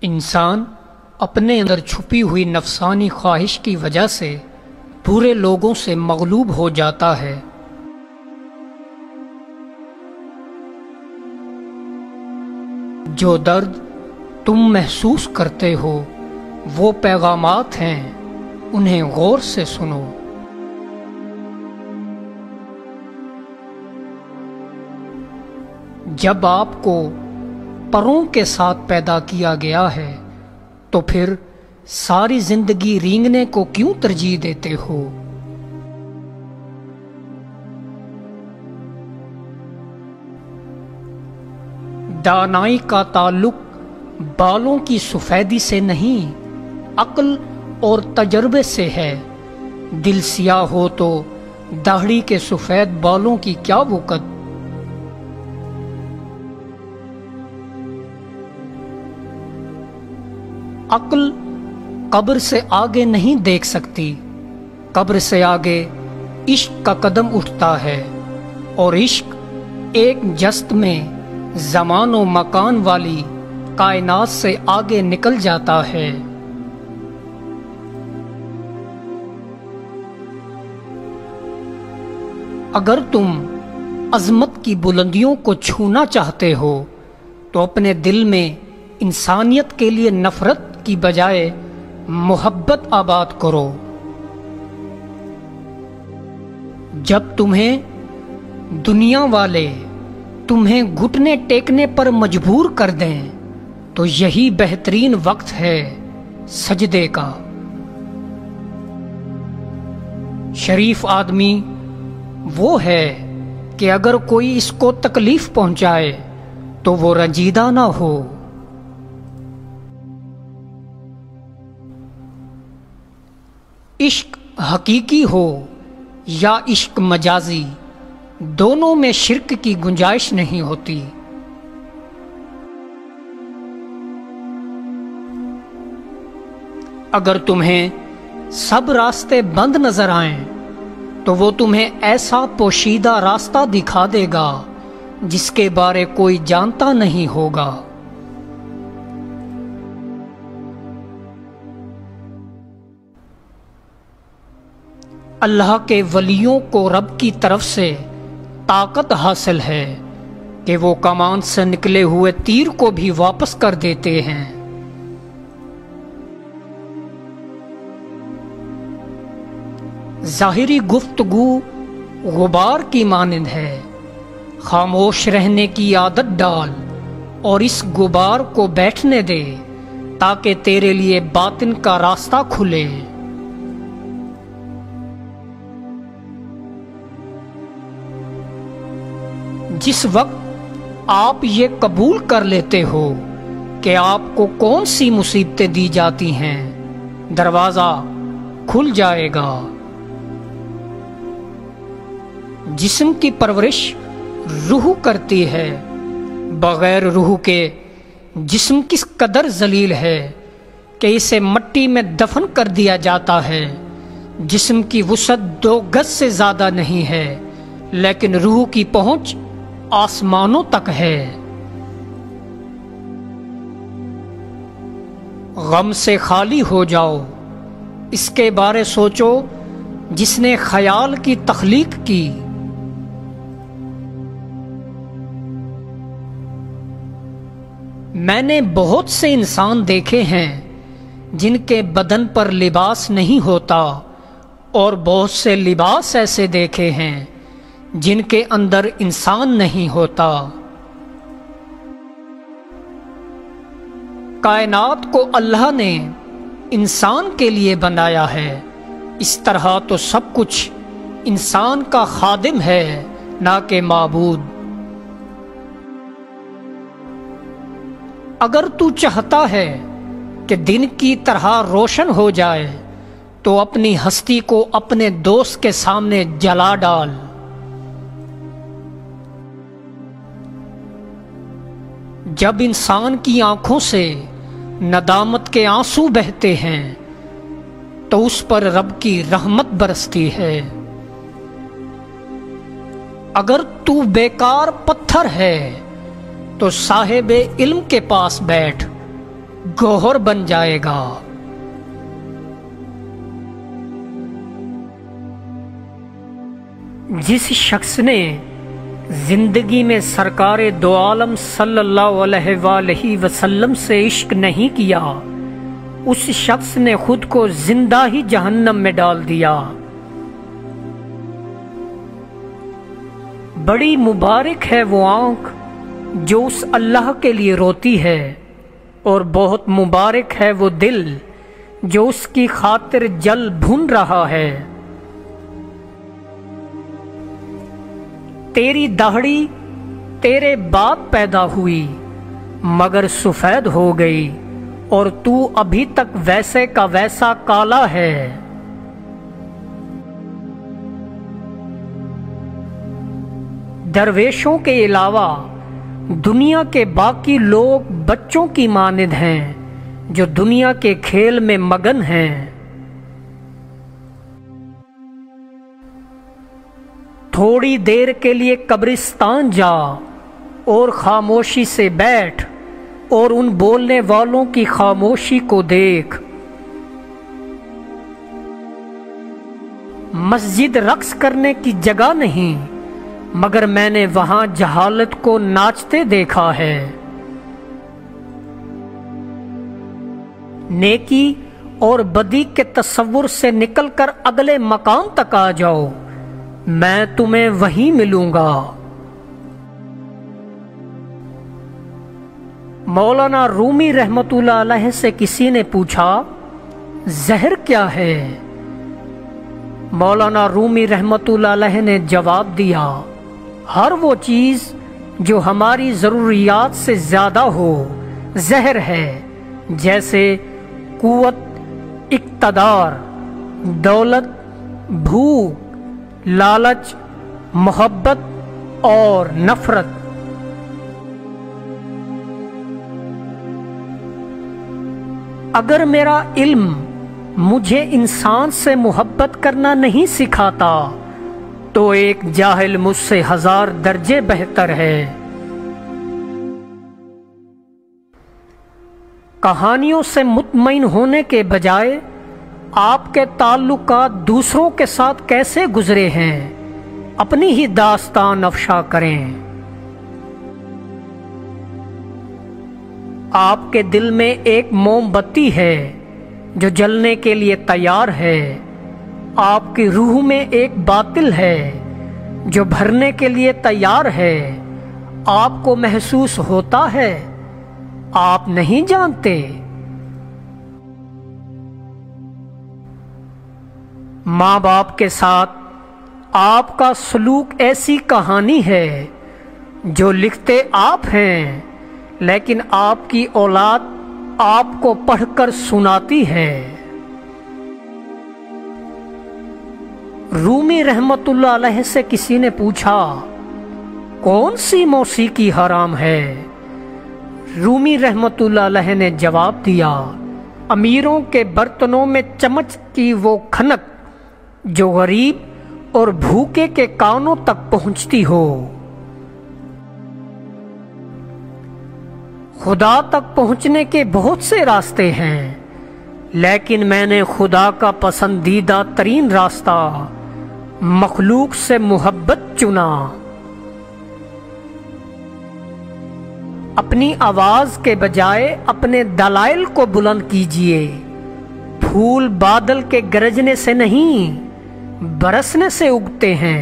انسان اپنے اندر چھپی ہوئی نفسانی خواہش کی وجہ سے برے لوگوں سے مغلوب ہو جاتا ہے۔ جو درد تم محسوس کرتے ہو وہ پیغامات ہیں، انہیں غور سے سنو۔ جب آپ کو پروں کے ساتھ پیدا کیا گیا ہے تو پھر ساری زندگی رینگنے کو کیوں ترجیح دیتے ہو؟ دانائی کا تعلق بالوں کی سفیدی سے نہیں، عقل اور تجربے سے ہے۔ دل سیاہ ہو تو داڑھی کے سفید بالوں کی کیا وقت؟ عقل قبر سے آگے نہیں دیکھ سکتی، قبر سے آگے عشق کا قدم اٹھتا ہے، اور عشق ایک جست میں زمان و مکان والی کائنات سے آگے نکل جاتا ہے۔ اگر تم عظمت کی بلندیوں کو چھونا چاہتے ہو تو اپنے دل میں انسانیت کے لیے نفرت کی بجائے محبت آباد کرو۔ جب تمہیں دنیا والے تمہیں گھٹنے ٹیکنے پر مجبور کر دیں تو یہی بہترین وقت ہے سجدے کا۔ شریف آدمی وہ ہے کہ اگر کوئی اس کو تکلیف پہنچائے تو وہ رنجیدہ نہ ہو۔ عشق حقیقی ہو یا عشق مجازی، دونوں میں شرک کی گنجائش نہیں ہوتی۔ اگر تمہیں سب راستے بند نظر آئیں تو وہ تمہیں ایسا پوشیدہ راستہ دکھا دے گا جس کے بارے کوئی جانتا نہیں ہوگا۔ اللہ کے ولیوں کو رب کی طرف سے طاقت حاصل ہے کہ وہ کمان سے نکلے ہوئے تیر کو بھی واپس کر دیتے ہیں۔ ظاہری گفتگو غبار کی مانند ہے، خاموش رہنے کی عادت ڈال اور اس غبار کو بیٹھنے دے تاکہ تیرے لیے باطن کا راستہ کھلے۔ جس وقت آپ یہ قبول کر لیتے ہو کہ آپ کو کون سی مصیبتیں دی جاتی ہیں، دروازہ کھل جائے گا۔ جسم کی پرورش روح کرتی ہے، بغیر روح کے جسم کس قدر ذلیل ہے کہ اسے مٹی میں دفن کر دیا جاتا ہے۔ جسم کی وسعت 2 گز سے زیادہ نہیں ہے، لیکن روح کی پہنچ آسمانوں تک ہے۔ غم سے خالی ہو جاؤ، اس کے بارے سوچو جس نے خیال کی تخلیق کی۔ میں نے بہت سے انسان دیکھے ہیں جن کے بدن پر لباس نہیں ہوتا، اور بہت سے لباس ایسے دیکھے ہیں جن کے اندر انسان نہیں ہوتا۔ کائنات کو اللہ نے انسان کے لیے بنایا ہے، اس طرح تو سب کچھ انسان کا خادم ہے نہ کہ معبود۔ اگر تو چاہتا ہے کہ دن کی طرح روشن ہو جائے تو اپنی ہستی کو اپنے دوست کے سامنے جلا ڈال۔ جب انسان کی آنکھوں سے ندامت کے آنسو بہتے ہیں تو اس پر رب کی رحمت برستی ہے۔ اگر تو بیکار پتھر ہے تو صاحب علم کے پاس بیٹھ، गौहर बन जाएगा। जिस शख्स ने जिंदगी में सरकारे दो आलम सल्लल्लाहु अलैहि वसल्लम से इश्क नहीं किया, उस शख्स ने खुद को जिंदा ही जहन्नम में डाल दिया। बड़ी मुबारक है वो आंख जो उस अल्लाह के लिए रोती है, और बहुत मुबारक है वो दिल जो उसकी खातिर जल भुन रहा है। तेरी दाढ़ी तेरे बाप पैदा हुई मगर सफेद हो गई, और तू अभी तक वैसे का वैसा काला है। दरवेशों के अलावा दुनिया के बाकी लोग बच्चों की मानिंद हैं जो दुनिया के खेल में मगन हैं। थोड़ी देर के लिए कब्रिस्तान जा और खामोशी से बैठ और उन बोलने वालों की खामोशी को देख। मस्जिद रक्स करने की जगह नहीं, मगर मैंने वहां जहालत को नाचते देखा है। नेकी और बदी के तस्वुर से निकलकर अगले मकाम तक आ जाओ, मैं तुम्हें वहीं मिलूंगा। मौलाना रूमी रहमतुल्लाह अलैह से किसी ने पूछा, जहर क्या है? मौलाना रूमी रहमतुल्लाह अलैह ने जवाब दिया, हर वो चीज जो हमारी जरूरियात से ज्यादा हो जहर है, जैसे कुव्वत, इक्तदार, दौलत, भूख, लालच, मोहब्बत और नफरत। अगर मेरा इल्म मुझे इंसान से मोहब्बत करना नहीं सिखाता तो एक जाहिल मुझसे 1000 दर्जे बेहतर है। कहानियों से मुतमईन होने के बजाय आपके ताल्लुकात दूसरों के साथ कैसे गुजरे हैं, अपनी ही दास्तान अफशा करें। आपके दिल में एक मोमबत्ती है जो जलने के लिए तैयार है। आपकी रूह में एक बातिल है जो भरने के लिए तैयार है। आपको महसूस होता है, आप नहीं जानते। माँ बाप के साथ आपका सलूक ऐसी कहानी है जो लिखते आप हैं, लेकिन आपकी औलाद आपको पढ़कर सुनाती है। रूमी रहमतुल्लाह अलैह से किसी ने पूछा, कौन सी मौसीकी हराम है? रूमी रहमतुल्लाह अलैह ने जवाब दिया, अमीरों के बर्तनों में चमच की वो खनक जो गरीब और भूखे के कानों तक पहुंचती हो। खुदा तक पहुंचने के बहुत से रास्ते हैं, लेकिन मैंने खुदा का पसंदीदा तरीन रास्ता मखलूक से मोहब्बत चुना। अपनी आवाज के बजाय अपने दलाइल को बुलंद कीजिए। फूल बादल के गरजने से नहीं, बरसने से उगते हैं।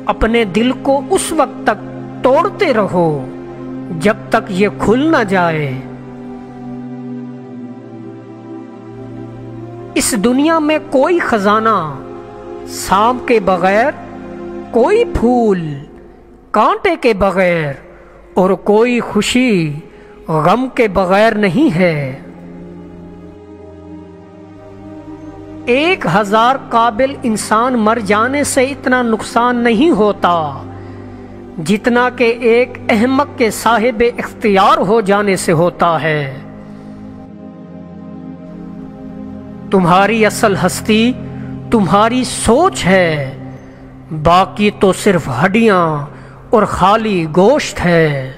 अपने दिल को उस वक्त तक तोड़ते रहो जब तक ये खुल ना जाए। इस दुनिया में कोई खजाना सांप के बगैर, कोई फूल कांटे के बगैर और कोई खुशी गम के बगैर नहीं है। 1000 काबिल इंसान मर जाने से इतना नुकसान नहीं होता जितना कि एक अहमक के साहिब इख्तियार हो जाने से होता है। तुम्हारी असल हस्ती तुम्हारी सोच है, बाकी तो सिर्फ हड्डियां اور خالی گوشت ہے۔